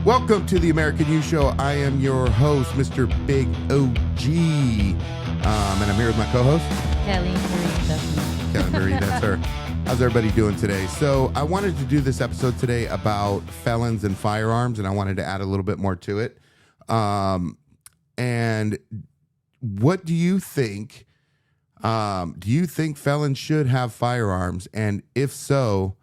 Welcome to the American U Show. I am your host, Mr. Big OG. And I'm here with my co-host, Kelly Marie. That's me. Kelly Marie, that's her. How's everybody doing today? So I wanted to do this episode today about felons and firearms, and I wanted to add a little bit more to it. And what do you think? Do you think felons should have firearms? And if so,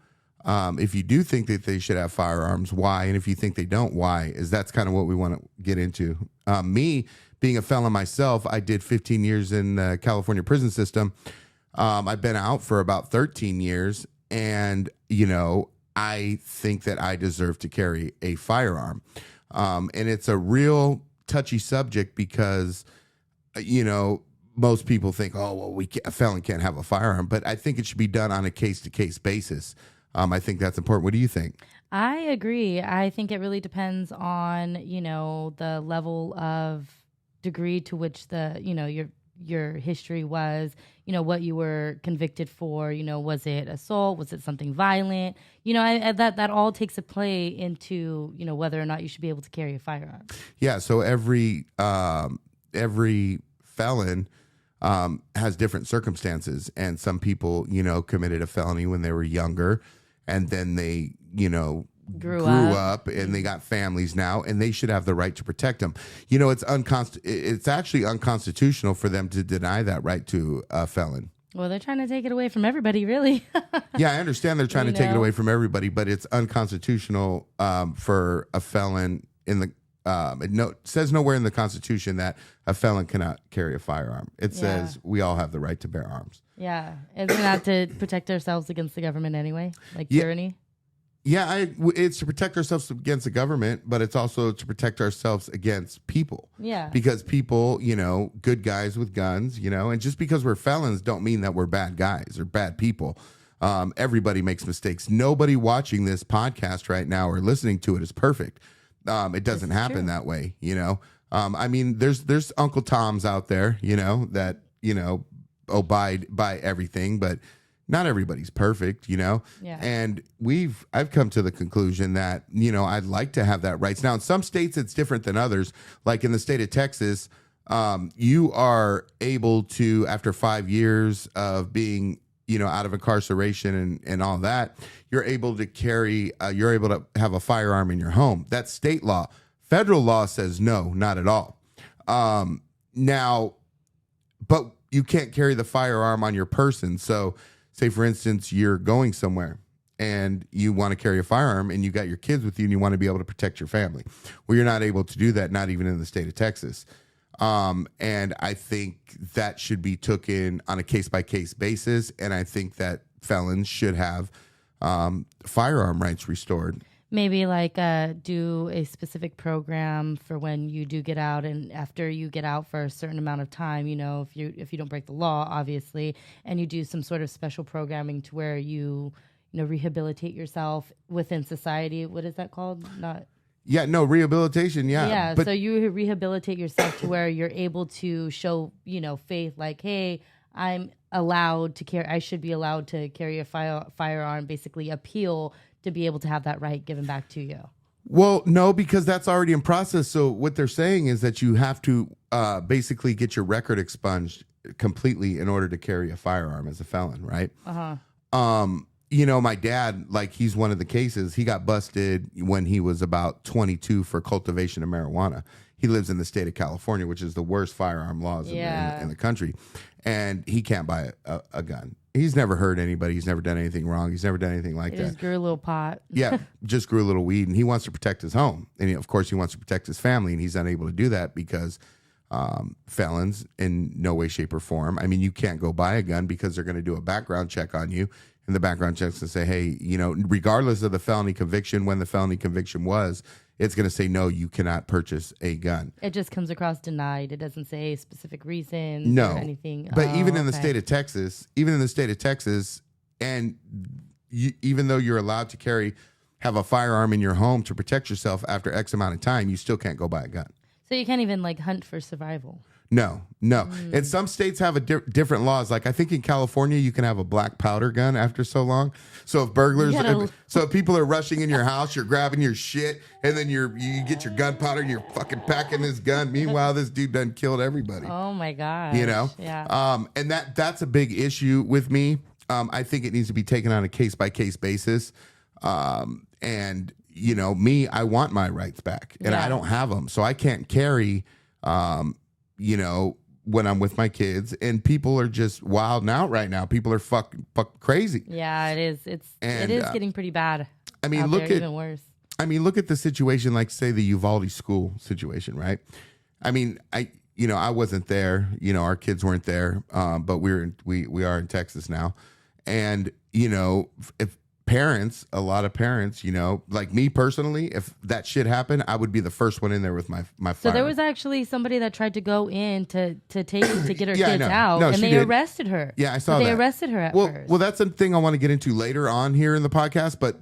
if you do think that they should have firearms, why? And if you think they don't, why? That's kind of what we want to get into. Me being a felon myself, I did 15 years in the California prison system. I've been out for about 13 years, and, I think that I deserve to carry a firearm. And it's a real touchy subject because, most people think, oh, well, a felon can't have a firearm, but I think it should be done on a case-to-case basis. I think that's important. What do you think? I agree. I think it really depends on, the level of degree to which your history was, what you were convicted for, was it assault? Was it something violent? That all takes a play into, whether or not you should be able to carry a firearm. Yeah. So every felon has different circumstances, and some people, committed a felony when they were younger, and then they, grew up and they got families now, and they should have the right to protect them. It's actually unconstitutional for them to deny that right to a felon. Well, they're trying to take it away from everybody, really. Yeah, I understand they're trying to take it away from everybody, but it's unconstitutional for a felon in the it says nowhere in the Constitution that a felon cannot carry a firearm. It says we all have the right to bear arms. Yeah. Isn't that to protect ourselves against the government anyway? Like tyranny? Yeah, it's to protect ourselves against the government, but it's also to protect ourselves against people. Yeah. Because people, good guys with guns, and just because we're felons don't mean that we're bad guys or bad people. Everybody makes mistakes. Nobody watching this podcast right now or listening to it is perfect. It doesn't happen that way, there's Uncle Toms out there, that, abide by everything, but not everybody's perfect, Yeah. And I've come to the conclusion that, I'd like to have that rights. Now, in some states, it's different than others. Like in the state of Texas, you are able to, after 5 years of being, out of incarceration and all that, you're able to have a firearm in your home. That's state law. Federal law says no, not at all. Now, but you can't carry the firearm on your person. So say, for instance, you're going somewhere and you want to carry a firearm and you got your kids with you and you want to be able to protect your family. Well, you're not able to do that, not even in the state of Texas. And I think that should be taken on a case-by-case basis, and I think that felons should have firearm rights restored. Maybe do a specific program for when you do get out, and after you get out for a certain amount of time, if you don't break the law, obviously, and you do some sort of special programming to where you rehabilitate yourself within society. What is that called? Rehabilitation. Yeah. But so you rehabilitate yourself to where you're able to show, faith, like, hey, I should be allowed to carry a firearm, basically appeal to be able to have that right given back to you. Well, no, because that's already in process. So what they're saying is that you have to basically get your record expunged completely in order to carry a firearm as a felon, right? My dad, he's one of the cases. He got busted when he was about 22 for cultivation of marijuana. He lives in the state of California, which is the worst firearm laws in the country. And he can't buy a gun. He's never hurt anybody. He's never done anything wrong. He's never done anything like that. He just grew a little pot. Yeah, just grew a little weed. And he wants to protect his home. And of course, he wants to protect his family. And he's unable to do that because felons, in no way, shape, or form. You can't go buy a gun because they're going to do a background check on you. And the background check's going to say, hey, regardless of the felony conviction, when the felony conviction was, it's going to say, no, you cannot purchase a gun. It just comes across denied. It doesn't say specific reasons or anything. But even in the state of Texas, and even though you're allowed to have a firearm in your home to protect yourself after X amount of time, you still can't go buy a gun. So you can't even hunt for survival. No. And some states have different laws. Like I think in California, you can have a black powder gun after so long. So if burglars, so if people are rushing in your house, you're grabbing your shit, and then you get your gunpowder and you're fucking packing this gun. Meanwhile, this dude done killed everybody. Oh my god. You know? Yeah. And that's a big issue with me. I think it needs to be taken on a case by case basis. And you know, me, I want my rights back, and I don't have them, so I can't carry. You know, when I'm with my kids, and people are just wild out right now. People are fucking crazy. Yeah, it is. It is getting pretty bad. I mean, even worse. I mean, look at the situation, like say the Uvalde school situation, right? I mean, I wasn't there. You know, our kids weren't there, but we are in Texas now, and you know, if a lot of parents, you know, like me personally, if that shit happened, I would be the first one in there with my firearm. So there was actually somebody that tried to go in to get her kids out, no, and they arrested her. Yeah, I saw that. They arrested her at first. Well, that's the thing I want to get into later on here in the podcast, but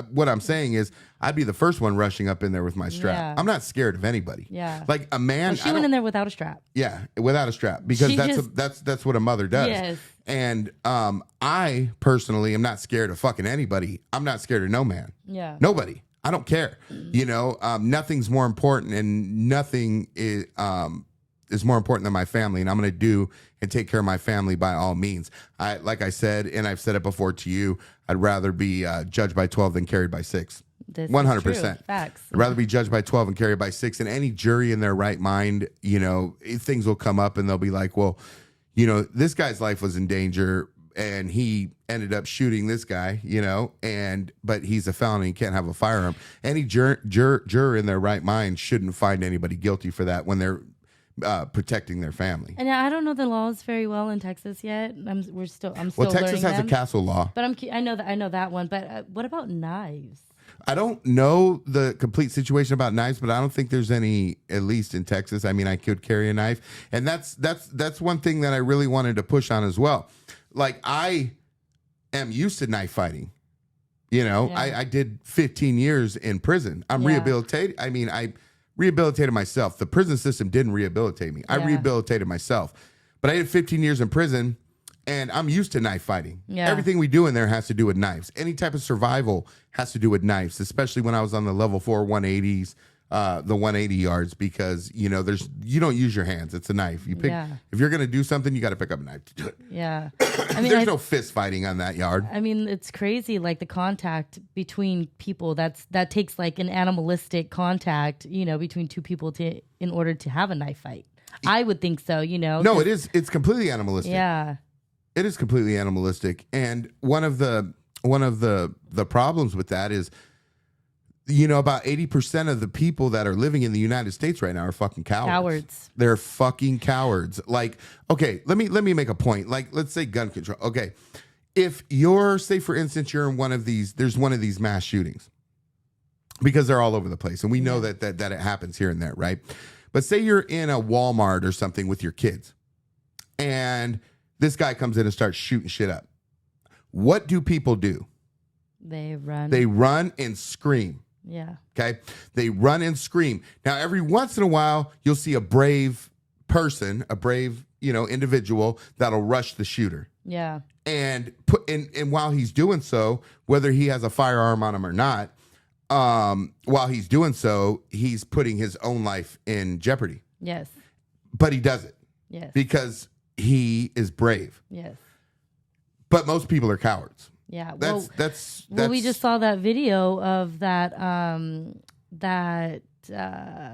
what I'm saying is I'd be the first one rushing up in there with my strap. Yeah. I'm not scared of anybody. Yeah. Like a man. Well, she went in there without a strap. Yeah, without a strap, because that's what a mother does. Yes. And I personally am not scared of fucking anybody. I'm not scared of no man. Yeah. Nobody. I don't care. You know, nothing's more important, and nothing is more important than my family, and I'm going to do and take care of my family by all means. Like I said, and I've said it before to you, I'd rather be judged by 12 than carried by 6. 100%. Facts. I'd rather be judged by 12 and carried by 6. And any jury in their right mind, you know, things will come up and they'll be like, well, you know, this guy's life was in danger and he ended up shooting this guy, you know, but he's a felony, can't have a firearm. Any juror in their right mind shouldn't find anybody guilty for that when they're protecting their family. And I don't know the laws very well in Texas yet. I'm still Well, Texas has a castle law, but I know that one. But what about knives? I don't know the complete situation about knives, but I don't think there's any, at least in Texas. I mean, I could carry a knife, and that's one thing that I really wanted to push on as well. Like, I am used to knife fighting. You know, I did 15 years in prison. I'm rehabilitated. I mean, I rehabilitated myself. The prison system didn't rehabilitate me. I rehabilitated myself. But I did 15 years in prison, and I'm used to knife fighting. Yeah. Everything we do in there has to do with knives. Any type of survival has to do with knives, especially when I was on the level 4 180s, the 180 yards, because, you know, you don't use your hands. It's a knife. You pick, if you're going to do something, you got to pick up a knife to do it. Yeah. I mean, there's no fist fighting on that yard. I mean, it's crazy. Like the contact between people, that takes like an animalistic contact, you know, between two people in order to have a knife fight. I would think so, you know. No, it is. It's completely animalistic. Yeah. It is completely animalistic. And one of the problems with that is, you know, about 80% of the people that are living in the United States right now are fucking cowards. They're fucking cowards. Like, okay, let me make a point. Like, let's say gun control. Okay. If you're, say for instance, you're in there's one of these mass shootings, because they're all over the place. And we know that it happens here and there, right? But say you're in a Walmart or something with your kids, and this guy comes in and starts shooting shit up. What do people do? They run. They run and scream. Yeah. Okay. They run and scream. Now, every once in a while, you'll see a brave person, a brave, you know, individual that'll rush the shooter. Yeah. And and while he's doing so, whether he has a firearm on him or not, while he's doing so, he's putting his own life in jeopardy. Yes. But he does it. Yes. Because he is brave. Yes. But most people are cowards. Yeah. That's we just saw that video of that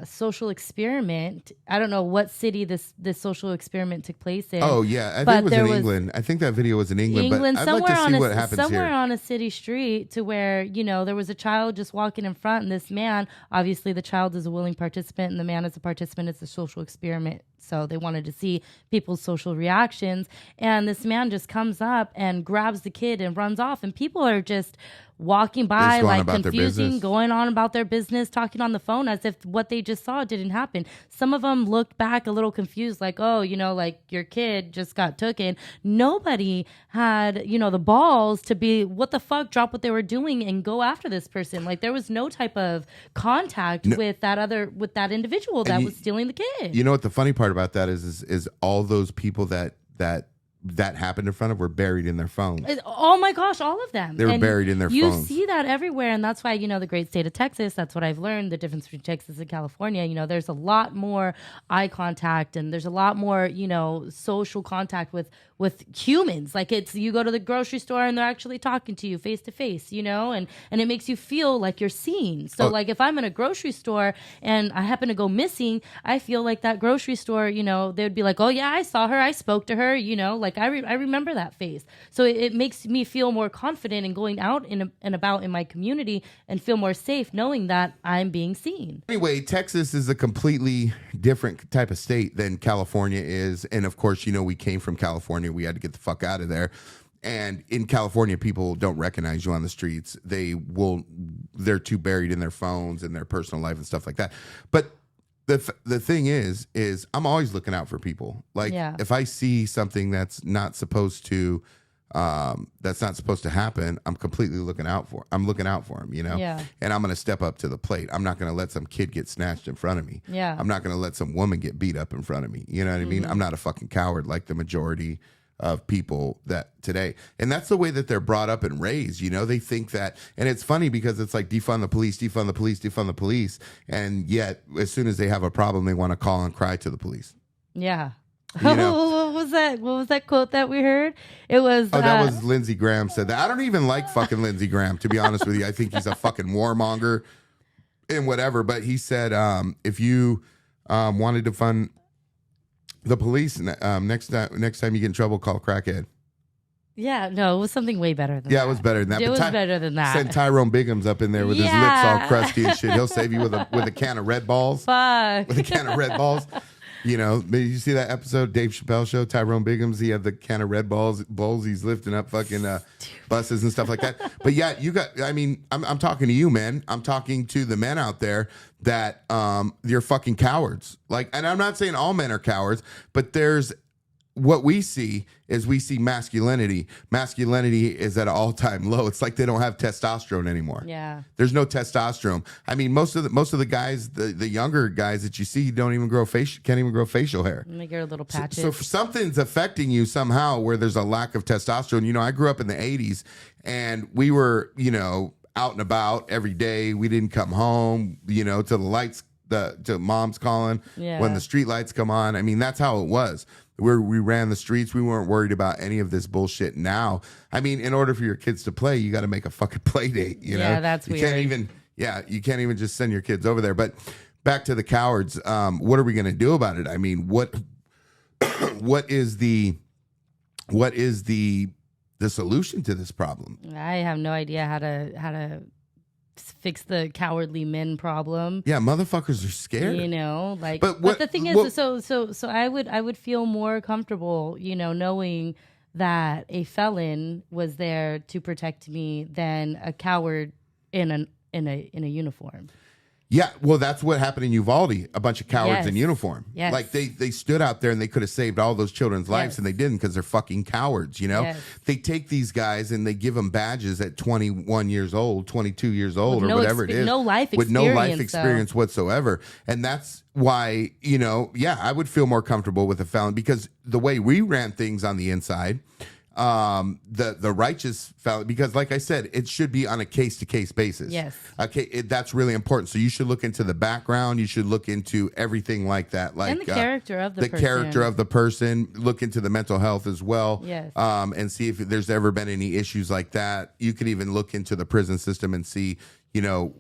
social experiment. I don't know what city this social experiment took place in. Oh yeah, I think it was in England. I think that video was in England. But I'd like to see what happens somewhere here. On a city street, to where, you know, there was a child just walking in front, and this man, obviously the child is a willing participant and the man is a participant. It's a social experiment. So they wanted to see people's social reactions. And this man just comes up and grabs the kid and runs off. And people are just walking by, like confusing, going on about their business, talking on the phone as if what they just saw didn't happen. Some of them looked back a little confused, like, oh, you know, like your kid just got taken. Nobody had, you know, the balls to be, what the fuck, drop what they were doing and go after this person. Like, there was no type of contact with that individual that was stealing the kid. You know what the funny part about that is all those people that happened in front of were buried in their phones. Oh my gosh, all of them. They were buried in their phones. You see that everywhere, and that's why, the great state of Texas, that's what I've learned, the difference between Texas and California. There's a lot more eye contact, and there's a lot more, social contact with humans. Like, you go to the grocery store and they're actually talking to you face to face, and it makes you feel like you're seen. So like if I'm in a grocery store and I happen to go missing, I feel like that grocery store, they would be like, oh yeah, I saw her, I spoke to her, like I remember that face. So it makes me feel more confident in going out and about in my community and feel more safe knowing that I'm being seen. Anyway, Texas is a completely different type of state than California is. And of course, we came from California. We had to get the fuck out of there. And in California, people don't recognize you on the streets. They're too buried in their phones and their personal life and stuff like that. But the thing is I'm always looking out for people. Like if I see something that's not supposed to happen, I'm completely looking out for. I'm looking out for him, Yeah. And I'm going to step up to the plate. I'm not going to let some kid get snatched in front of me. Yeah. I'm not going to let some woman get beat up in front of me. You know what I mean? I'm not a fucking coward like the majority of people that today. And that's the way that they're brought up and raised. They think that, and it's funny because it's like defund the police, defund the police, defund the police. And yet as soon as they have a problem, they want to call and cry to the police. Yeah. What was that? What was that quote that we heard? It was. Oh, that was Lindsey Graham said that. I don't even like fucking Lindsey Graham, to be honest with you. I think he's a fucking warmonger and whatever. But he said, if you wanted to fund the police, next time you get in trouble, call crackhead. Yeah, no, it was something way better than that. Yeah, it was better than that. It was better than that. Send Tyrone Biggums up in there with his lips all crusty and shit. He'll save you with a can of Red Balls. Fuck. With a can of Red Balls. Did you see that episode, Dave Chappelle show, Tyrone Biggums? He had the can of Red bowls. He's lifting up fucking buses and stuff like that. But yeah, I'm talking to you, man. I'm talking to the men out there that you're fucking cowards. And I'm not saying all men are cowards, but what we see is masculinity. Masculinity is at an all-time low. It's like they don't have testosterone anymore. Yeah. There's no testosterone. I mean, most of the guys, the younger guys that you see don't even can't even grow facial hair. They get a little patches. So something's affecting you somehow where there's a lack of testosterone. I grew up in the 80s and we were, out and about every day. We didn't come home, till the lights, to mom's calling when the street lights come on. I mean, that's how it was. We ran the streets. We weren't worried about any of this bullshit. Now, I mean, in order for your kids to play, you got to make a fucking play date. Yeah, that's weird. You can't even just send your kids over there. But back to the cowards. What are we going to do about it? I mean, what is the solution to this problem? I have no idea how to fix the cowardly men problem. Yeah, motherfuckers are scared. But the thing is, so I would feel more comfortable, knowing that a felon was there to protect me than a coward in a uniform. Yeah, well, that's what happened in Uvalde. A bunch of cowards in uniform. Yes. Like they stood out there and they could have saved all those children's lives and they didn't because they're fucking cowards, Yes. They take these guys and they give them badges at 21 years old, 22 years old, or whatever it is. With no life experience whatsoever. And that's why, I would feel more comfortable with a felon because the way we ran things on the inside, the righteous felon, because like I said, it should be on a case-to-case basis. Yes. Okay, that's really important. So you should look into the background. You should look into everything like that. Like and the character of the person. Character of the person. Look into the mental health as well. Yes. And see if there's ever been any issues like that. You could even look into the prison system and see,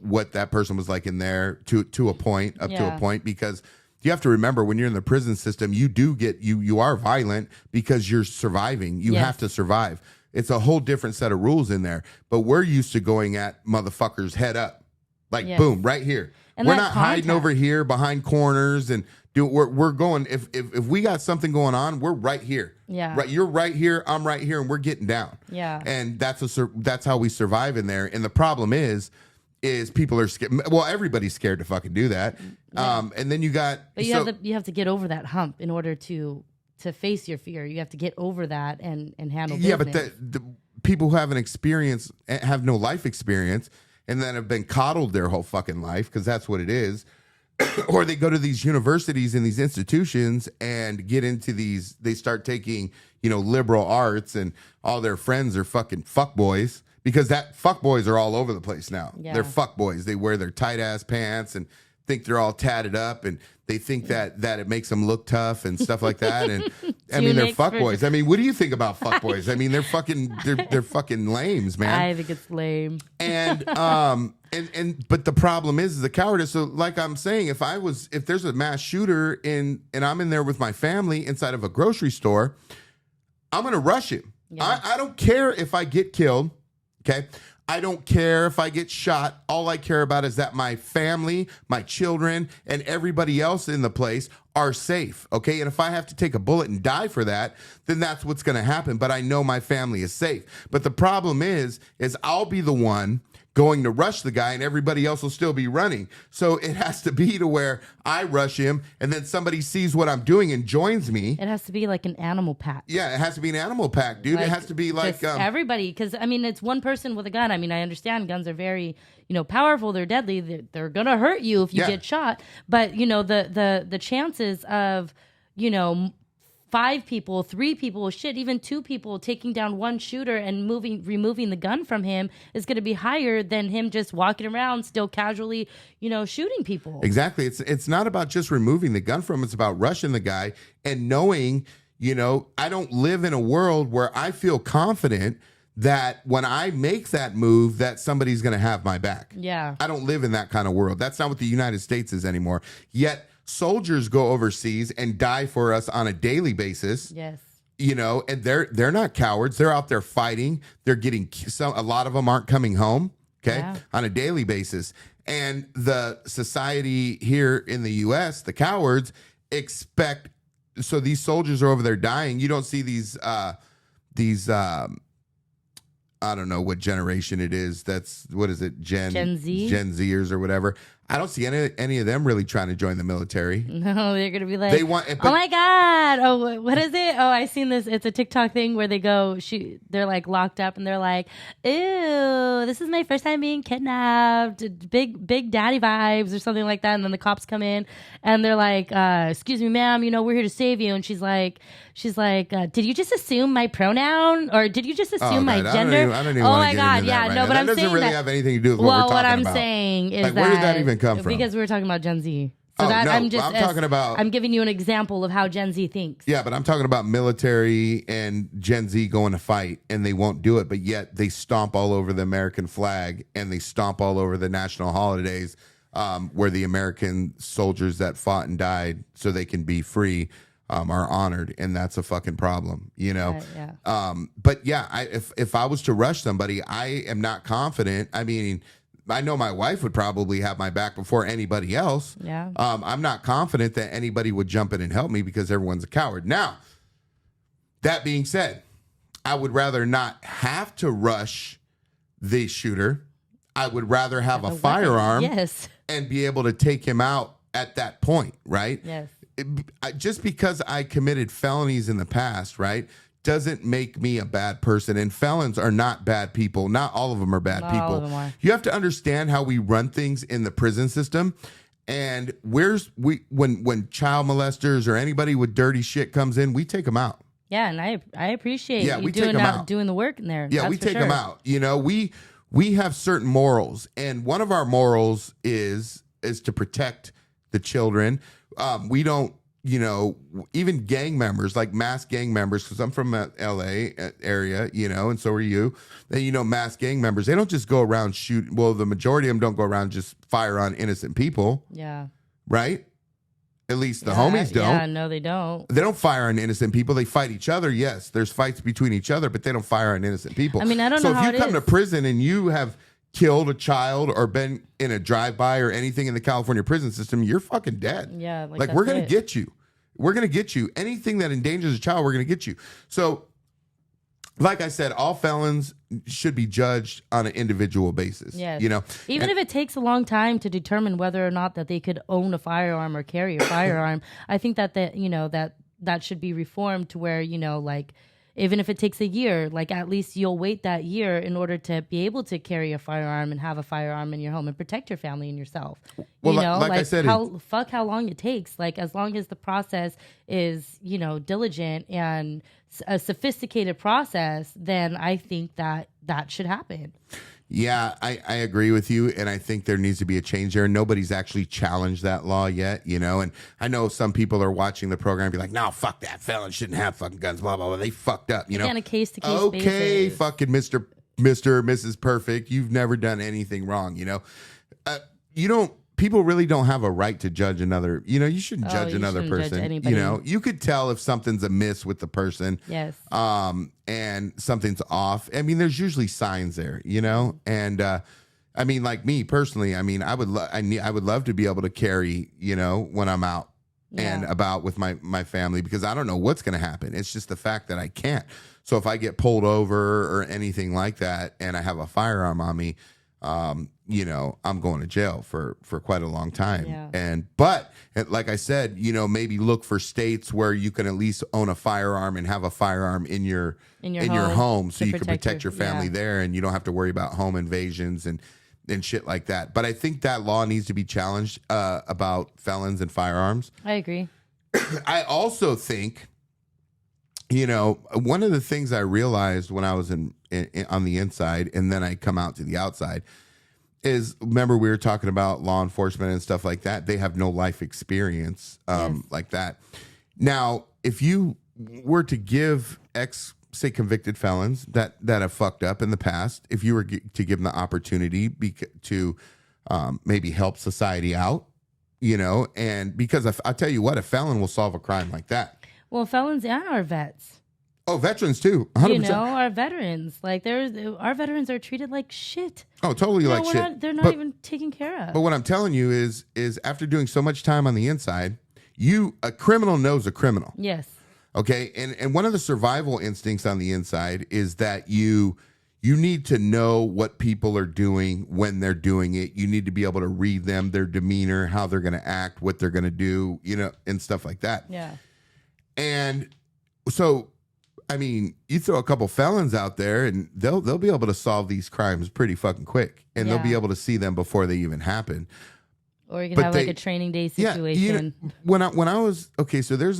what that person was like in there to a point, to a point, because you have to remember when you're in the prison system, you are violent because you're surviving. You have to survive. It's a whole different set of rules in there. But we're used to going at motherfuckers head up. Boom, right here. And we're not hiding over here behind corners and we're going if we got something going on, we're right here. Yeah. Right, you're right here, I'm right here, and we're getting down. Yeah. And that's how we survive in there. And the problem is people are scared. Well, everybody's scared to fucking do that. Yeah. And then you got... But you have to get over that hump in order to face your fear. You have to get over that and handle business. Yeah, but the people who haven't experienced, have no life experience, and then have been coddled their whole fucking life, because that's what it is. or they go to these universities and these institutions and get into these, they start taking, liberal arts, and all their friends are fucking fuckboys, because that fuckboys are all over the place now. Yeah. They're fuckboys. They wear their tight ass pants and think they're all tatted up, and they think that it makes them look tough and stuff like that. And I mean, they're fuckboys. I mean, what do you think about fuckboys? I mean, they're fucking lames, man. I think it's lame. And but the problem is the cowardice. So like I'm saying, if there's a mass shooter and I'm in there with my family inside of a grocery store, I'm going to rush him. Yeah. I don't care if I get killed. Okay. I don't care if I get shot. All I care about is that my family, my children, and everybody else in the place are safe. Okay. And if I have to take a bullet and die for that, then that's what's going to happen. But I know my family is safe. But the problem is I'll be the one going to rush the guy, and everybody else will still be running. So it has to be to where I rush him, and then somebody sees what I'm doing and joins me. It has to be like an animal pack. Yeah, it has to be an animal pack, dude. It has to be like everybody, because I mean, it's one person with a gun. I mean, I understand guns are very, powerful. They're deadly. They're gonna hurt you if you get shot. But the chances of 5 people, 3 people, even 2 people taking down one shooter and removing the gun from him is going to be higher than him just walking around still casually, shooting people. Exactly. It's not about just removing the gun from him. It's about rushing the guy and knowing, I don't live in a world where I feel confident that when I make that move, that somebody's going to have my back. Yeah. I don't live in that kind of world. That's not what the United States is anymore. Yet soldiers go overseas and die for us on a daily basis. Yes. And they're not cowards. They're out there fighting. They're getting a lot of them aren't coming home, okay, on a daily basis. And the society here in the US, the cowards expect, so these soldiers are over there dying. You don't see these I don't know what generation it is. What is it? Gen Z? Gen Zers or whatever. I don't see any of them really trying to join the military. No, they're going to be like, they want, oh my God. Oh, what is it? Oh, I seen this. It's a TikTok thing where they go, they're like locked up and they're like, ew, this is my first time being kidnapped. Big daddy vibes or something like that. And then the cops come in and they're like, excuse me, ma'am, we're here to save you. And she's like, did you just assume my pronoun or did you just assume my gender? I don't even want to get into that right now. But that doesn't really have anything to do with what we're talking about. What I'm saying is like, where did that even come from? Because we were talking about Gen Z. So I'm talking about. I'm giving you an example of how Gen Z thinks. Yeah, but I'm talking about military and Gen Z going to fight and they won't do it, but yet they stomp all over the American flag and they stomp all over the national holidays where the American soldiers that fought and died so they can be free are honored, and that's a fucking problem, But yeah, if I was to rush somebody, I am not confident. I mean, I know my wife would probably have my back before anybody else. Yeah. I'm not confident that anybody would jump in and help me because everyone's a coward. Now, that being said, I would rather not have to rush the shooter. I would rather have a firearm and be able to take him out at that point, right? Yes. Just because I committed felonies in the past, right, doesn't make me a bad person. And felons are not bad people. Not all of them are bad people. All of them are. You have to understand how we run things in the prison system. And when child molesters or anybody with dirty shit comes in, we take them out. Yeah, and I appreciate you doing the work in there. Yeah, we take them out. We have certain morals, and one of our morals is to protect the children. We don't, even gang members, like mass gang members, because I'm from LA area, and so are you. Then, mass gang members, they don't just go around shoot. Well, the majority of them don't go around just fire on innocent people. Yeah. Right? At least the homies don't. Yeah, no, they don't. They don't fire on innocent people. They fight each other. Yes, there's fights between each other, but they don't fire on innocent people. I mean, I don't know how it is. So if you come to prison and you have killed a child or been in a drive-by or anything in the California prison system, you're fucking dead. Yeah, like we're going to get you. We're going to get you. Anything that endangers a child, we're going to get you. So, like I said, all felons should be judged on an individual basis. Yes. Even if it takes a long time to determine whether or not that they could own a firearm or carry a firearm, I think that should be reformed to where, like, even if it takes a year, like at least you'll wait that year in order to be able to carry a firearm and have a firearm in your home and protect your family and yourself. Well, you know, like I said, how long it takes. Like as long as the process is, you know, diligent and a sophisticated process, then I think that should happen. Yeah, I agree with you, and I think there needs to be a change there. Nobody's actually challenged that law yet, you know, and I know some people are watching the program and be like, no, fuck that, felons shouldn't have fucking guns, blah, blah, blah. They fucked up, you know. On a case-to-case okay, basis. fucking Mr. or Mrs. Perfect, you've never done anything wrong, you know. People really don't have a right to judge another, you know, you shouldn't judge another person. You know, you could tell if something's amiss with the person. Yes. And something's off. I mean, there's usually signs there, you know? And I mean, like me personally, I mean, I would love to be able to carry, you know, when I'm out and about with my family, because I don't know what's going to happen. It's just the fact that I can't. So if I get pulled over or anything like that and I have a firearm on me, you know, I'm going to jail for quite a long time. Yeah. But like I said, you know, maybe look for states where you can at least own a firearm and have a firearm in your home so you can protect your family there, and you don't have to worry about home invasions and shit like that. But I think that law needs to be challenged about felons and firearms. I agree. I also think, you know, one of the things I realized when I was on the inside and then I come out to the outside is, remember we were talking about law enforcement and stuff like that. They have no life experience like that. Now, if you were to give say convicted felons that have fucked up in the past, if you were to give them the opportunity to maybe help society out, you know, and because I'll tell you what, a felon will solve a crime like that. Well, felons and our vets. Oh, veterans too. 100%. You know, our veterans. Like our veterans are treated like shit. Oh, totally like shit. They're not even taken care of. But what I'm telling you is after doing so much time on the inside, a criminal knows a criminal. Yes. Okay. And one of the survival instincts on the inside is that you need to know what people are doing when they're doing it. You need to be able to read them, their demeanor, how they're going to act, what they're going to do, you know, and stuff like that. Yeah. And so, I mean, you throw a couple felons out there and they'll be able to solve these crimes pretty fucking quick, and they'll be able to see them before they even happen. Or you can have like a training day situation. Yeah, you know, when I was so there's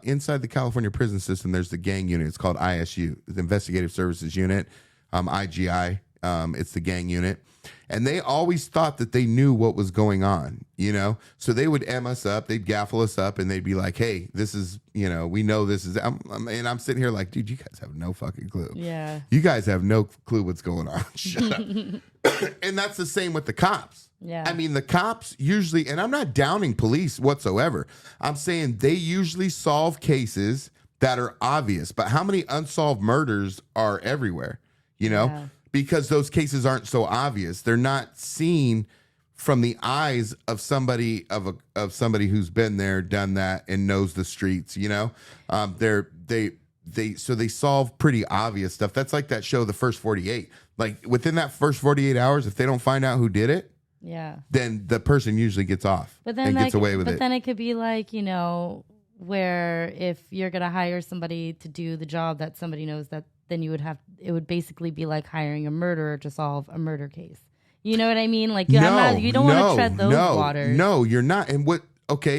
inside the California prison system, there's the gang unit. It's called ISU, the Investigative Services Unit, IGI. It's the gang unit. And they always thought that they knew what was going on, you know? So they would M us up, they'd gaffle us up, and they'd be like, hey, this is, you know, we know this is, and I'm sitting here like, dude, you guys have no fucking clue. Yeah. You guys have no clue what's going on. Shut up. And that's the same with the cops. Yeah. I mean, the cops usually, and I'm not downing police whatsoever. I'm saying they usually solve cases that are obvious, but how many unsolved murders are everywhere, you know? Yeah. Because those cases aren't so obvious. They're not seen from the eyes of somebody of somebody who's been there, done that, and knows the streets. You know, they solve pretty obvious stuff. That's like that show, The First 48. Like within that first 48 hours, if they don't find out who did it, then the person usually gets off and gets away with it. But then it could be like, you know, where if you're gonna hire somebody to do the job that somebody knows, that then it would basically be like hiring a murderer to solve a murder case. You know what I mean? Like you don't want to tread those waters. No, you're not. And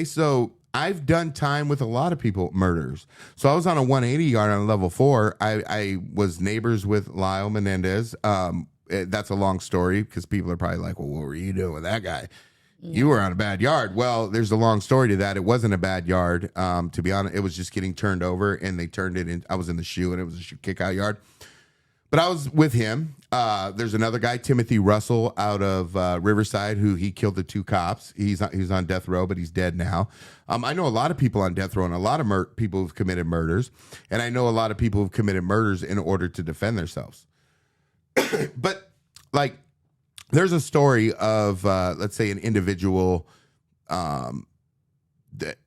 so I've done time with a lot of people, murderers. So I was on a 180 yard on level 4. I was neighbors with Lyle Menendez. That's a long story because people are probably like, well, what were you doing with that guy? You were on a bad yard. Well, there's a long story to that. It wasn't a bad yard. To be honest, it was just getting turned over, and they turned it in. I was in the shoe, and it was a kick out yard. But I was with him. There's another guy, Timothy Russell, out of Riverside, who he killed the 2 cops. He's on death row, but he's dead now. I know a lot of people on death row, and a lot of people who've committed murders, and I know a lot of people who've committed murders in order to defend themselves. But like, there's a story of let's say an individual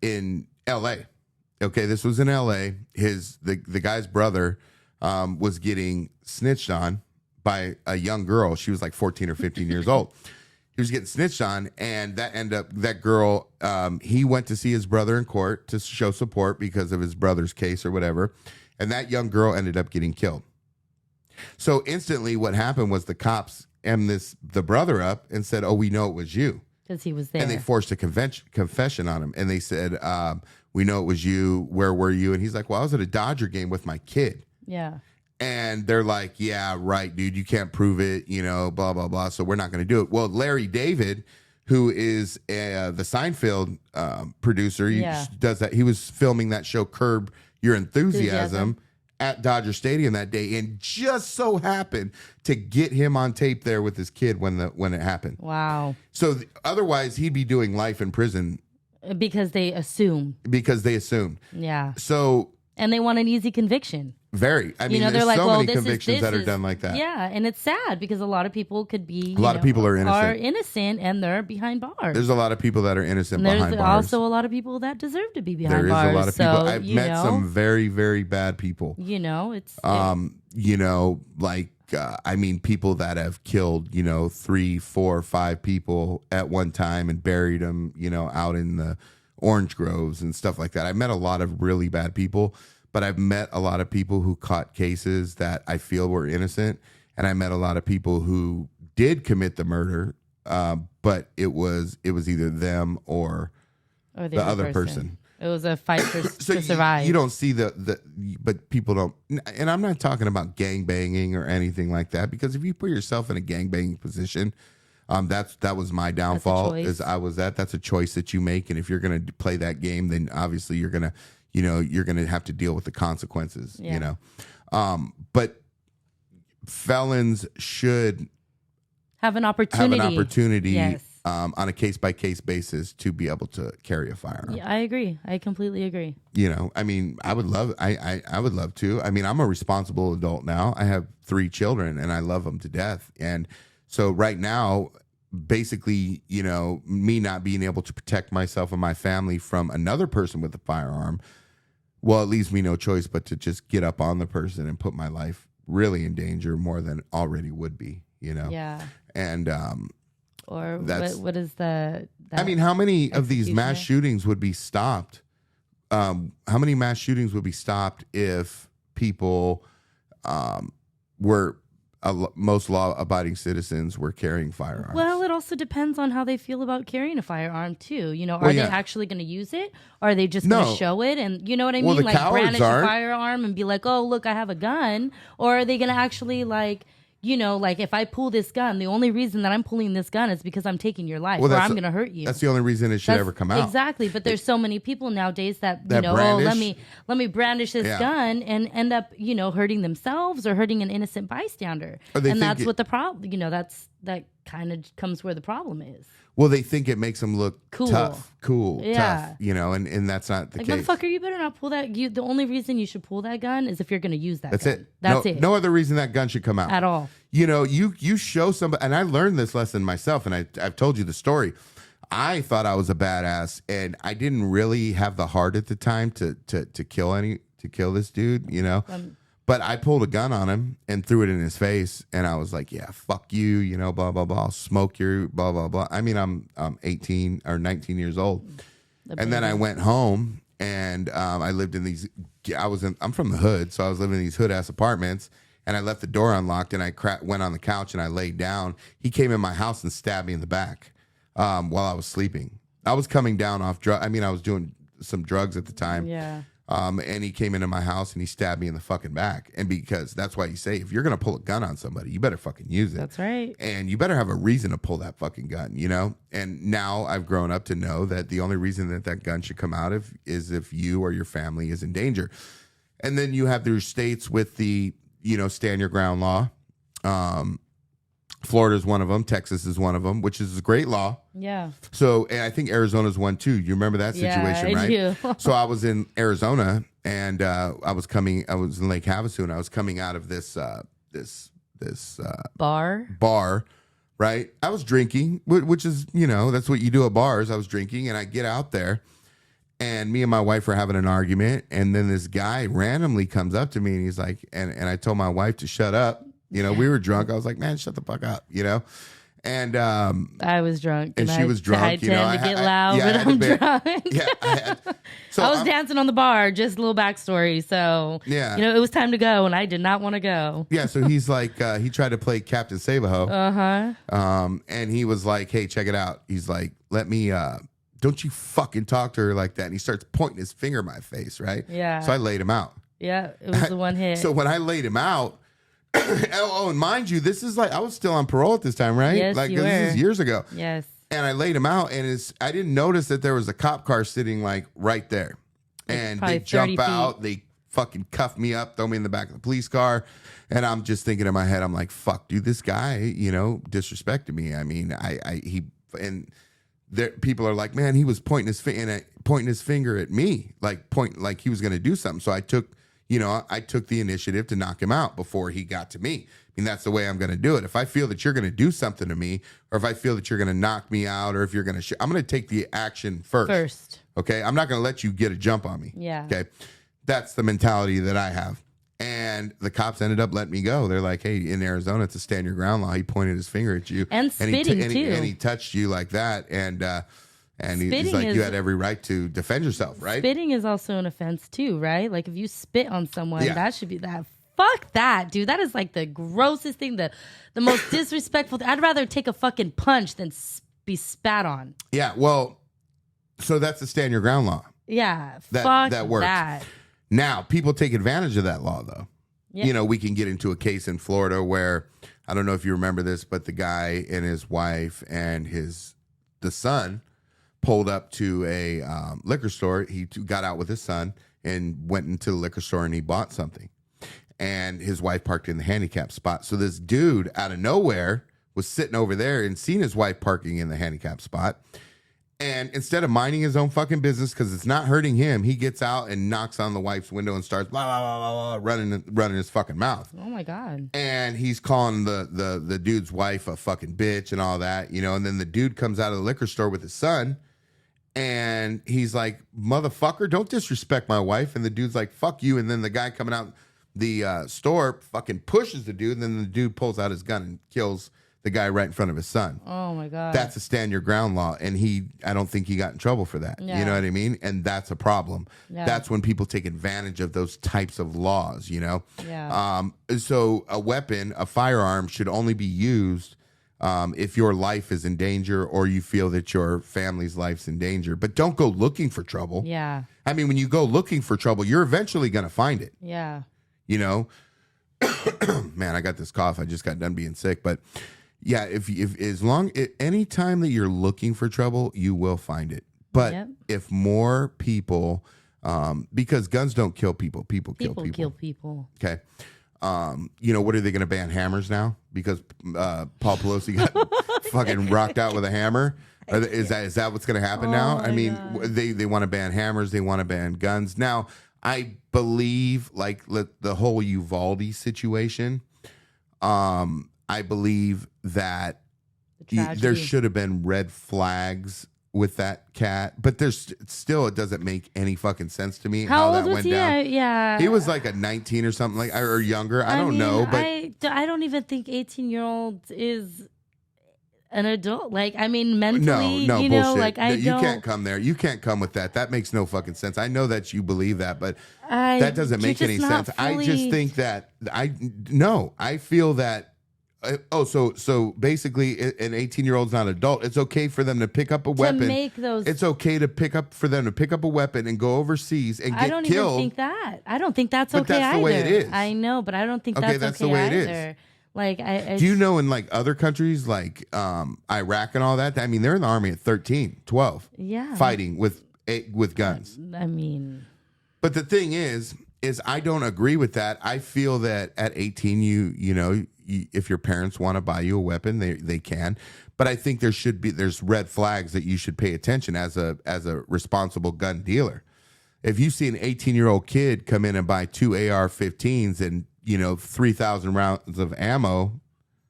in L.A. Okay, this was in L.A. The guy's brother was getting snitched on by a young girl. She was like 14 or 15 years old. He was getting snitched on, and that girl, he went to see his brother in court to show support because of his brother's case or whatever. And that young girl ended up getting killed. So instantly what happened was the cops the brother up and said, oh, we know it was you. Because he was there. And they forced a confession on him. And they said, we know it was you. Where were you? And he's like, well, I was at a Dodger game with my kid. Yeah. And they're like, yeah, right, dude. You can't prove it, blah, blah, blah. So we're not going to do it. Well, Larry David, who is the Seinfeld producer, does that. He was filming that show, Curb Your Enthusiasm, at Dodger Stadium that day, and just so happened to get him on tape there with his kid when it happened. Wow. So otherwise, he'd be doing life in prison because they assumed. Yeah. So. And they want an easy conviction. Very. I mean, there's so many convictions that are done like that. Yeah, and it's sad because a lot of people could be. A lot of people are innocent, and they're behind bars. There's a lot of people that are innocent behind bars. There's also a lot of people that deserve to be behind bars. There is a lot of people. I've met some very, very bad people. People that have killed, 3, 4, 5 people at one time and buried them, out in the orange groves and stuff like that. I met a lot of really bad people. But I've met a lot of people who caught cases that I feel were innocent. And I met a lot of people who did commit the murder, but it was either them or the other person. It was a fight to survive. You don't see but people don't. And I'm not talking about gangbanging or anything like that, because if you put yourself in a gangbanging position, that was my downfall. That's a choice that you make. And if you're going to play that game, then obviously you're going to have to deal with the consequences, but felons should have an opportunity yes. On a case-by-case basis to be able to carry a firearm. Yeah, I agree. I completely agree. I would love to. I'm a responsible adult now. I have 3 children and I love them to death. And so right now, basically, me not being able to protect myself and my family from another person with a firearm, well, it leaves me no choice but to just get up on the person and put my life really in danger more than already would be, Yeah. And or what is the? How many of these mass shootings would be stopped? How many mass shootings would be stopped if people were most law-abiding citizens were carrying firearms? Well, it also depends on how they feel about carrying a firearm too. Are they actually going to use it, or are they just going to show it? And you know what I mean? Like brandish a firearm and be like, "Oh, look, I have a gun," or are they going to actually if I pull this gun, the only reason that I'm pulling this gun is because I'm taking your life, or I'm going to hurt you. That's the only reason it should ever come out. Exactly. But there's so many people nowadays that let me brandish this gun and end up, hurting themselves or hurting an innocent bystander. And that's what the problem, that kind of comes where the problem is. Well, they think it makes them look cool, tough, and that's not the case. Motherfucker, you better not pull that. The only reason you should pull that gun is if you're going to use that gun. It. That's it. No other reason that gun should come out. At all. You show somebody, and I learned this lesson myself, and I've told you the story. I thought I was a badass, and I didn't really have the heart at the time to kill this dude, But I pulled a gun on him and threw it in his face, and I was like, "Yeah, fuck you, blah blah blah, I'll smoke your blah blah blah." I'm 18 or 19 years old, and then I went home and I lived in these. I'm from the hood, so I was living in these hood ass apartments, and I left the door unlocked, and I went on the couch and I laid down. He came in my house and stabbed me in the back while I was sleeping. I was coming down off drugs. I was doing some drugs at the time. Yeah. And he came into my house and he stabbed me in the fucking back. And because that's why you say, if you're going to pull a gun on somebody, you better fucking use it. That's right. And you better have a reason to pull that fucking gun, And now I've grown up to know that the only reason that gun should come out is if you or your family is in danger. And then you have their states with the, stand your ground law. Florida is one of them. Texas is one of them, which is a great law. Yeah. So, and I think Arizona's one too. You remember that situation, right? Yeah, I do. So I was in Arizona, and I was in Lake Havasu, and I was coming out of this bar, right? I was drinking, which is, that's what you do at bars. I was drinking, and I get out there, and me and my wife are having an argument, and then this guy randomly comes up to me, and he's like, and I told my wife to shut up. We were drunk. I was like, man, shut the fuck up, And I was drunk. And she was drunk. I tend to get loud, but I'm drunk. Yeah. So I was dancing on the bar, just a little backstory. So, yeah. it was time to go, and I did not want to go. Yeah, so he's like, he tried to play Captain Save-A-Ho. And he was like, hey, check it out. He's like, let me, don't you fucking talk to her like that. And he starts pointing his finger in my face, right? Yeah. So I laid him out. Yeah, it was the one hit. So when I laid him out, and mind you, this is like, I was still on parole at this time, right? Yes, like, you were. This is years ago. Yes. And I laid him out, and I didn't notice that there was a cop car sitting like right there. And they jump out, they fucking cuff me up, throw me in the back of the police car. And I'm just thinking in my head, I'm like, fuck, dude, this guy, disrespected me. I mean, people are like, man, he was pointing his finger at me, like he was going to do something. So I took the initiative to knock him out before he got to me. I mean, that's the way I'm going to do it. If I feel that you're going to do something to me, or if I feel that you're going to knock me out, or if you're going to, I'm going to take the action first. Okay. I'm not going to let you get a jump on me. Yeah. Okay. That's the mentality that I have. And the cops ended up letting me go. They're like, hey, in Arizona, it's a stand your ground law. He pointed his finger at you. And spitting, too. And he touched you like that. And he's like, you had every right to defend yourself, right? Spitting is also an offense, too, right? Like, if you spit on someone, that should be that. Fuck that, dude. That is like the grossest thing, the most disrespectful thing. I'd rather take a fucking punch than be spat on. Yeah, well, so that's the stand your ground law. Yeah, that works. That. Now, people take advantage of that law, though. Yeah. We can get into a case in Florida where, I don't know if you remember this, but the guy and his wife and the son pulled up to a liquor store. He got out with his son and went into the liquor store and he bought something. And his wife parked in the handicap spot. So this dude out of nowhere was sitting over there and seen his wife parking in the handicap spot. And instead of minding his own fucking business, because it's not hurting him, he gets out and knocks on the wife's window and starts blah, blah, blah, blah, running his fucking mouth. Oh, my God. And he's calling the dude's wife a fucking bitch and all that, and then the dude comes out of the liquor store with his son. And he's like, motherfucker, don't disrespect my wife. And the dude's like, fuck you. And then the guy coming out the store fucking pushes the dude. And then the dude pulls out his gun and kills the guy right in front of his son. Oh, my God. That's a stand your ground law. And I don't think he got in trouble for that. Yeah. You know what I mean? And that's a problem. Yeah. That's when people take advantage of those types of laws, Yeah. So a weapon, a firearm, should only be used if your life is in danger or you feel that your family's life's in danger. But don't go looking for trouble. Yeah. I mean, when you go looking for trouble, you're eventually going to find it. Yeah. Man, I got this cough. I just got done being sick. But yeah, any time that you're looking for trouble, you will find it. But if more people, because guns don't kill people, people kill people. Okay. What are they going to ban hammers now? Because Paul Pelosi got fucking rocked out with a hammer. Is that what's going to happen now? I mean, they want to ban hammers. They want to ban guns. Now, I believe the whole Uvalde situation. I believe that there should have been red flags with that cat, but there's still, it doesn't make any fucking sense to me how that went down. Yeah, he was like a 19 or something, or younger. I don't know, but I don't even think 18-year-old is an adult. Like, I mean, mentally, no, bullshit. You don't. Can't come there. You can't come with that. That makes no fucking sense. I know that you believe that, but that doesn't make any sense. I just think that I feel that. So basically, an 18-year-old's not an adult. It's okay for them to pick up a weapon. To make those, it's okay for them to pick up a weapon and go overseas and get killed. I don't even think that. I don't think that's okay that's either. The way it is. I know, but I don't think that's the way either. It is. Like, do you know in other countries like Iraq and all that? I mean, they're in the army at 13, 12. Yeah, fighting with guns. I mean, but the thing is I don't agree with that. I feel that at 18, if your parents want to buy you a weapon, they can. But I think there's red flags that you should pay attention as a responsible gun dealer. If you see an 18-year-old kid come in and buy 2 AR-15s and 3,000 rounds of ammo,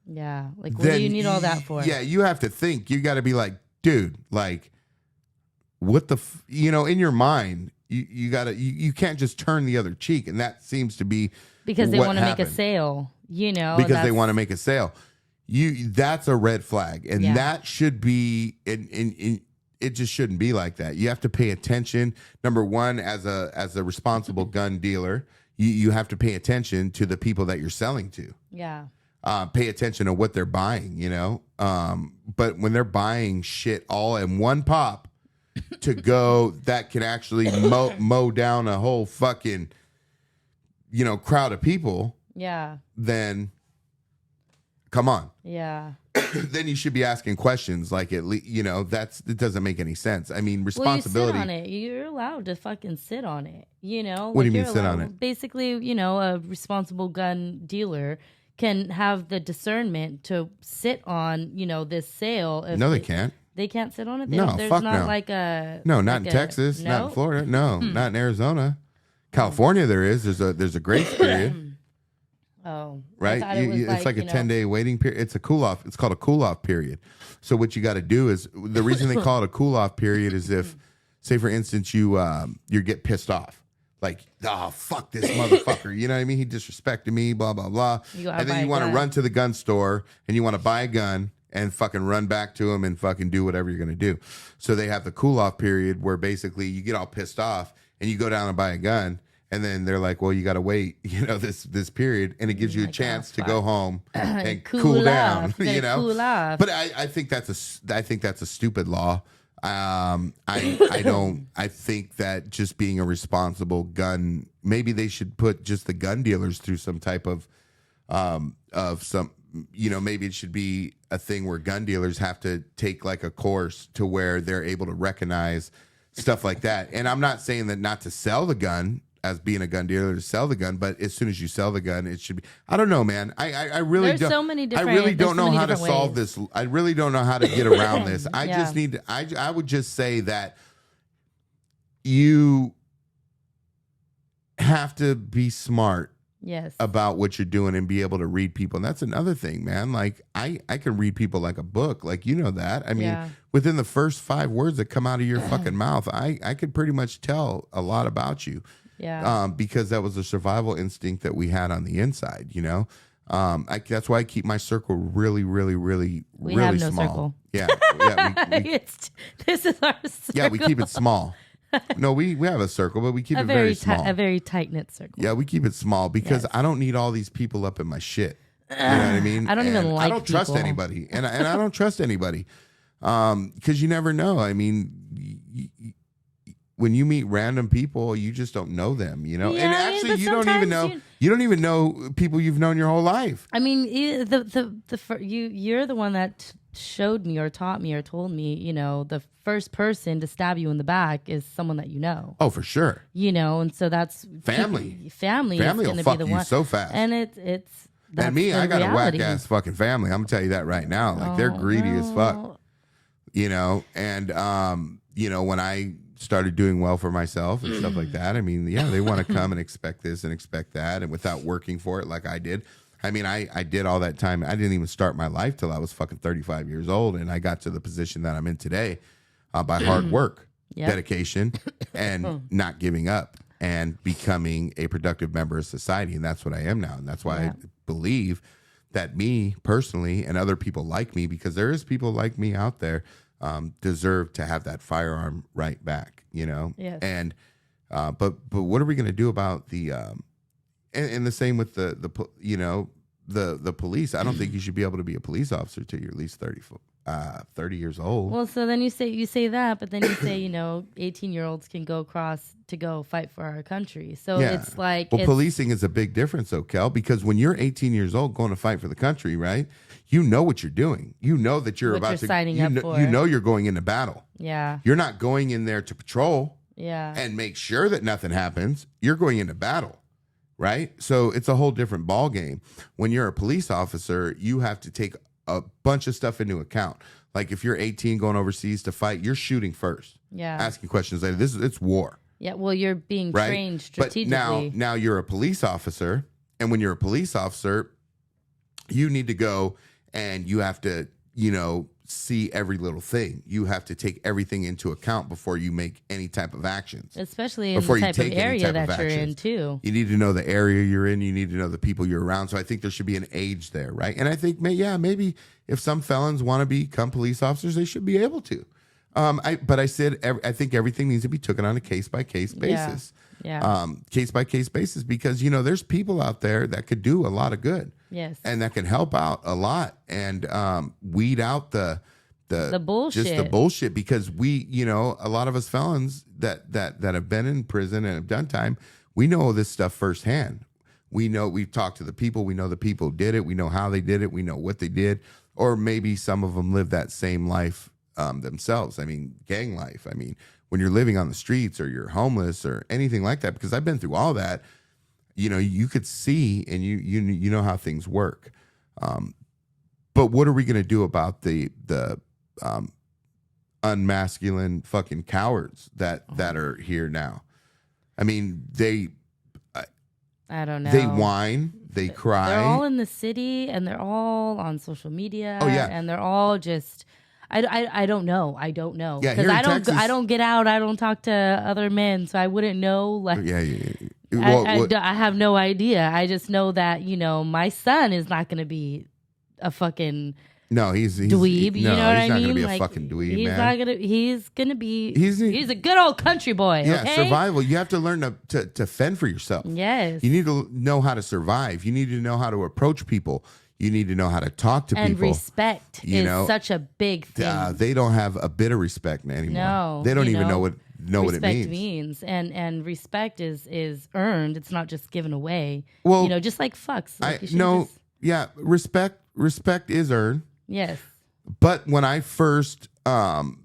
yeah, like what do you need all that for? Yeah, you have to think. You got to be like, dude, like, what the in your mind. You gotta. You can't just turn the other cheek, and that seems to be because they want to make a sale. Because they want to make a sale. that's a red flag, and Yeah. that should be in it just shouldn't be like that. You have to pay attention. Number one, as a responsible gun dealer, you have to pay attention to the people that you're selling to. Yeah. Pay attention to what they're buying, you know. But when they're buying shit all in one pop to go, that can actually mow down a whole fucking, you know, crowd of people. Yeah. Then, come on. Yeah. Then you should be asking questions. Like, at least, you know, it doesn't make any sense. I mean, responsibility. Well, you sit on it. You're allowed to fucking sit on it. You know. What do you you're mean sit on allowed- it? Basically, you know, a responsible gun dealer can have the discernment to sit on, you know, this sale. No, they can't. They can't sit on it. No, there's fuck not no. like a No, not like in Texas, not in no? Florida, no, not in Arizona. California, there is. There's a grace period, Oh, I right? thought it was It's like a you know, 10-day waiting period. It's a cool off. It's called a cool off period. So what you got to do is, the reason they call it a cool off period is if, say for instance, you get pissed off. Like, oh, fuck this motherfucker. You know what I mean? He disrespected me, blah, blah, blah. And then you want to run to the gun store and you want to buy a gun and fucking run back to him and fucking do whatever you're going to do. So they have the cool off period where basically you get all pissed off and you go down and buy a gun. And then they're like, well, you got to wait, you know, this period. And it gives you a chance to go home and cool down, you know. Cool off. But I think that's a stupid law. I think that just being a responsible gun, maybe they should put just the gun dealers through some type of some, you know, maybe it should be a thing where gun dealers have to take like a course to where they're able to recognize stuff like that. And I'm not saying that not to sell the gun as being a gun dealer to sell the gun, but as soon as you sell the gun, it should be. I don't know, man. I really There's don't. so many different. I really don't there's so know many how to different solve ways. this. I really don't know how to get around this. I Yeah. just need. I would just say that you have to be smart Yes. about what you're doing and be able to read people. And that's another thing, man. Like I can read people like a book. Like, you know that. I mean, Yeah. within the first 5 words that come out of your fucking mouth, I could pretty much tell a lot about you. Yeah. Because that was a survival instinct that we had on the inside, you know. That's why I keep my circle really, really, really, We really have no small. circle. Yeah, This is our circle. yeah, we keep it small. No, we have a circle, but we keep it very small. A very tight knit circle. Yeah, we keep it small because Yes. I don't need all these people up in my shit. You know what I mean? I don't even And like I don't trust people. anybody, and I don't trust anybody because you never know. I mean, when you meet random people, you just don't know them. You know, Yeah, and I mean, actually, but you don't even know. sometimes You don't even know people you've known your whole life. I mean, you're the one that showed me or taught me or told me, you know, the first person to stab you in the back is someone that you know. Oh, for sure. You know, and so that's Family. Family Family is will going to fuck be the you one. so fast. And it's that's And me, the I got reality. a whack ass fucking family. I'm gonna tell you that right now. Like they're greedy as fuck. You know, and you know, when I started doing well for myself and stuff like that, I mean, yeah, they want to come and expect this and expect that, and without working for it like I did. I mean, I did all that time. I didn't even start my life till I was fucking 35 years old, and I got to the position that I'm in today by hard work, Yep. dedication, and not giving up, and becoming a productive member of society. And that's what I am now, and that's why I believe that me personally and other people like me, because there is people like me out there, deserve to have that firearm right back, you know? Yes. And, but what are we going to do about the, and the same with the police. I don't think you should be able to be a police officer till you're at least 30 years old. Well, so then you say that, but then you say, you know, 18-year-olds can go across to go fight for our country. So it's like, well, policing is a big difference, though, Kel, because when you're 18 years old going to fight for the country, right? You know what you're doing. You know that you're What about you're to signing you up know, for. You know you're going into battle. yeah, You're not going in there to patrol yeah, and make sure that nothing happens. You're going into battle, right? So it's a whole different ball game. When you're a police officer, you have to take a bunch of stuff into account. Like if you're 18 going overseas to fight, you're shooting first, yeah, asking questions later. It's war, yeah. Well, you're being right? trained strategically. But now you're a police officer, and when you're a police officer, you need to go and you have to see every little thing. You have to take everything into account before you make any type of actions. Especially in the type of area that you're in, too. You need to know the area you're in. You need to know the people you're around. So I think there should be an age there, right? And I think, maybe if some felons want to become police officers, they should be able to. But I think everything needs to be taken on a case-by-case basis. Yeah. Case-by-case basis, because, there's people out there that could do a lot of good. Yes. And that can help out a lot and weed out the bullshit. Just the bullshit, because a lot of us felons that have been in prison and have done time, we know this stuff firsthand. We've talked to the people, we know the people who did it, we know how they did it, we know what they did, or maybe some of them live that same life themselves. I mean, gang life. I mean, when you're living on the streets or you're homeless or anything like that, because I've been through all that, you could see and you know how things work. But what are we going to do about the unmasculine fucking cowards that are here now? I mean, I don't know. They whine, they cry. They're all in the city and they're all on social media. Oh, yeah. And they're all just I don't know. Yeah, because I don't get out. I don't talk to other men, so I wouldn't know. Like, I have no idea. I just know that my son is not going to be a fucking he's dweeb. You know what I mean? He's not going to be like, a fucking dweeb. He's man. not gonna. He's gonna be. He's a good old country boy. Yeah, okay? Survival. You have to learn to fend for yourself. Yes. You need to know how to survive. You need to know how to approach people. You need to know how to talk to and people. And respect is such a big thing. They don't have a bit of respect anymore. No. They don't even know what it means. And respect is earned. It's not just given away. Well, just like fucks. Like respect is earned. Yes. But when I first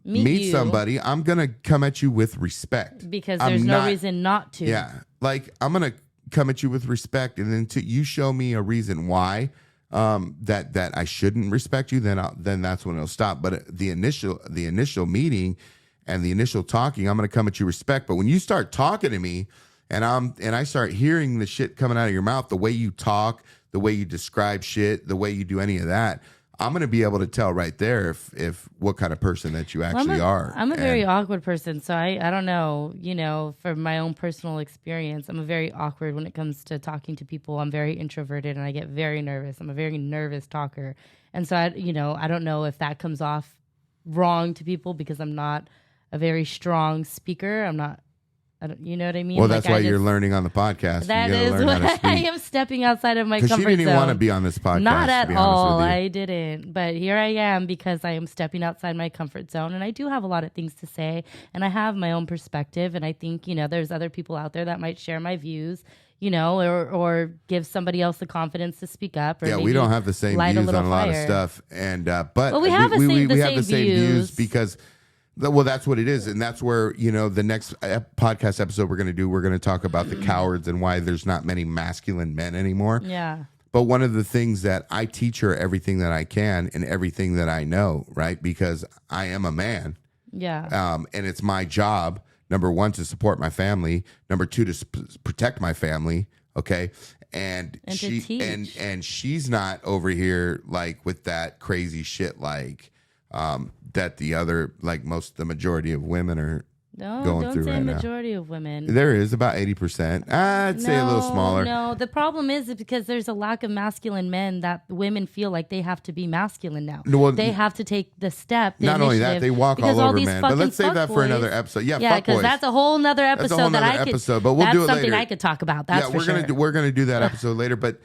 meet somebody, I'm going to come at you with respect. Because there's no reason not to. Yeah. Like, I'm going to come at you with respect, and then you show me a reason why that I shouldn't respect you, then that's when it'll stop. But the initial meeting and the initial talking, I'm going to come at you respect. But when you start talking to me and I start hearing the shit coming out of your mouth, the way you talk, the way you describe shit, the way you do any of that, I'm going to be able to tell right there if what kind of person that you actually are. I'm a very awkward person, so I don't know, from my own personal experience, I'm a very awkward when it comes to talking to people. I'm very introverted and I get very nervous. I'm a very nervous talker. And so I don't know if that comes off wrong to people because I'm not a very strong speaker. You know what I mean? Well, that's why you're learning on the podcast. That is why I am stepping outside of my comfort zone. Because she didn't even want to be on this podcast. Not at all. I didn't. But here I am because I am stepping outside my comfort zone. And I do have a lot of things to say. And I have my own perspective. And I think, there's other people out there that might share my views, or give somebody else the confidence to speak up. Or we don't have the same views on a lot of stuff. And but we have the same views because... Well, that's what it is. And that's where, the next podcast episode we're going to talk about the cowards and why there's not many masculine men anymore. Yeah. But one of the things that I teach her everything that I can and everything that I know, right? Because I am a man. Yeah. And it's my job, number one, to support my family. Number two, to protect my family. Okay. And she's not over here like with that crazy shit like that the majority of women are going through right now. Don't say majority of women. There is about 80%. I'd say a little smaller. No, the problem is because there's a lack of masculine men that women feel like they have to be masculine now. Well, they have to take the step. Not only that, they walk all over men. But let's save that for another episode. Yeah, because that's a whole nother episode but we'll do it later. That's something I could talk about. That's for sure. We're gonna do that episode later, but.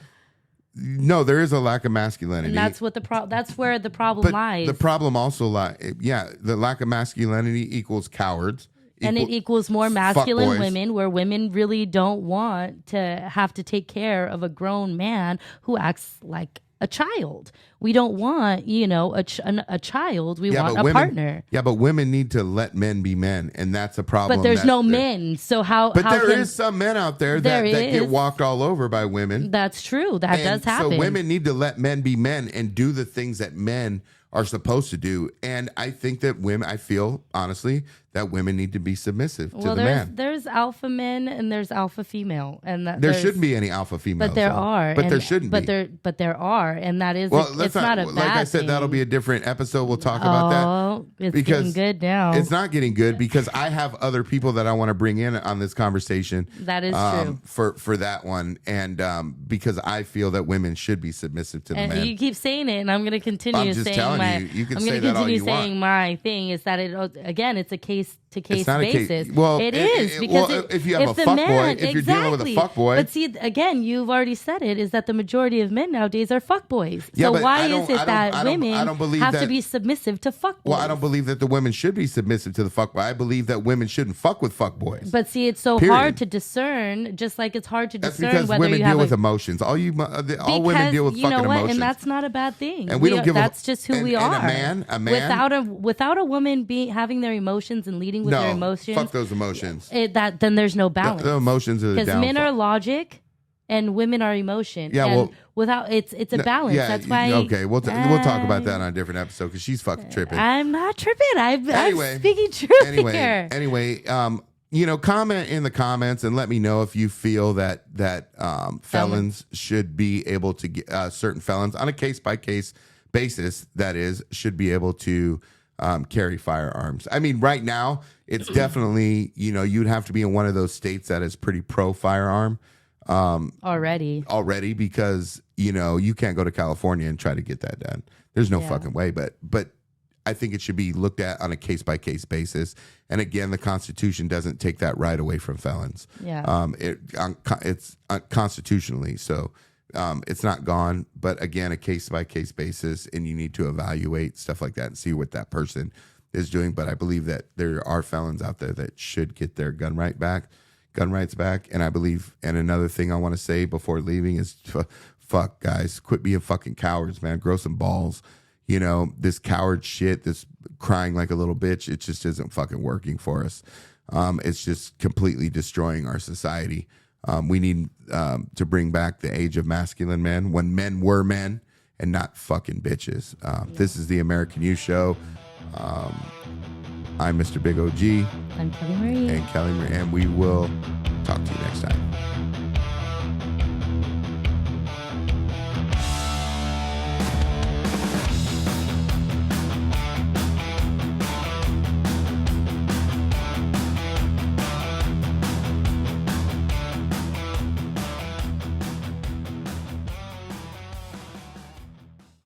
No, there is a lack of masculinity. And that's what that's where the problem lies. The problem also the lack of masculinity equals cowards. And it equals more masculine women, where women really don't want to have to take care of a grown man who acts like a child. We don't want, a child. We want a partner. Yeah, but women need to let men be men, and that's a problem. But there's no men, so how? But there is some men out there that get walked all over by women. That's true. That does happen. So women need to let men be men and do the things that men are supposed to do. And I think that I feel honestly that women need to be submissive to Well, the man. there's alpha men and there's alpha female, and There shouldn't be any alpha females. but there are. But and, there shouldn't be. But there are, and that is. Well, it's not a bad like I said, thing. that'll be a different episode. We'll talk about that. Oh, it's because getting good now. It's not getting good because I have other people that I want to bring in on this conversation. That is true. For that one, and because I feel that women should be submissive to the man. You keep saying it, and I'm going to continue I'm just saying telling my. you, you can I'm say going to that all continue you want. saying my thing is that it's a case to case It's not a case- basis. well, it is because if you have a the fuck man, boy, if you're dealing with a exactly. fuck boy. But see, again, you've already said it is that the majority of men nowadays are fuck boys. Yeah, so but why I is don't- it I that don't women believe have to that- be submissive to fuck boys? Well, I don't believe that the women should be submissive to the fuck boy. I believe that women shouldn't fuck with fuck boys. But see, it's so Period. hard to discern, just like it's hard to That's discern because whether women you have deal with a emotions. All women deal with you know fucking what? emotions. And that's not a bad thing. And we don't give a- that's just who we and are. a man without a woman having their emotions and leading with their emotions. Fuck those emotions. Then there's no balance. The emotions are the because downfall. men are logic and women are emotion. Yeah, and well, without it's a balance. Yeah, That's why. Okay, we'll talk about that on a different episode because she's fucking tripping. I'm not tripping. Anyway, I'm speaking truth here. Anyway, comment in the comments and let me know if you feel that felons should be able to get certain felons on a case by case basis. That is, should be able to carry firearms. I mean, right now it's definitely you'd have to be in one of those states that is pretty pro firearm already because you can't go to California and try to get that done. There's no fucking way. But I think it should be looked at on a case-by-case basis. And again, the Constitution doesn't take that right away from felons. Yeah. It's constitutionally, so it's not gone. But again, a case-by-case basis, and you need to evaluate stuff like that and see what that person is doing. But I believe that there are felons out there that should get their gun rights back. And I believe, and another thing I want to say before leaving is, fuck, guys, quit being fucking cowards, man. Grow some balls. This coward shit, this crying like a little bitch, it just isn't fucking working for us. It's just completely destroying our society. We need to bring back the age of masculine men when men were men and not fucking bitches. This is the American You Show. I'm Mr. Big OG. I'm Kelly Marie. And we will talk to you next time.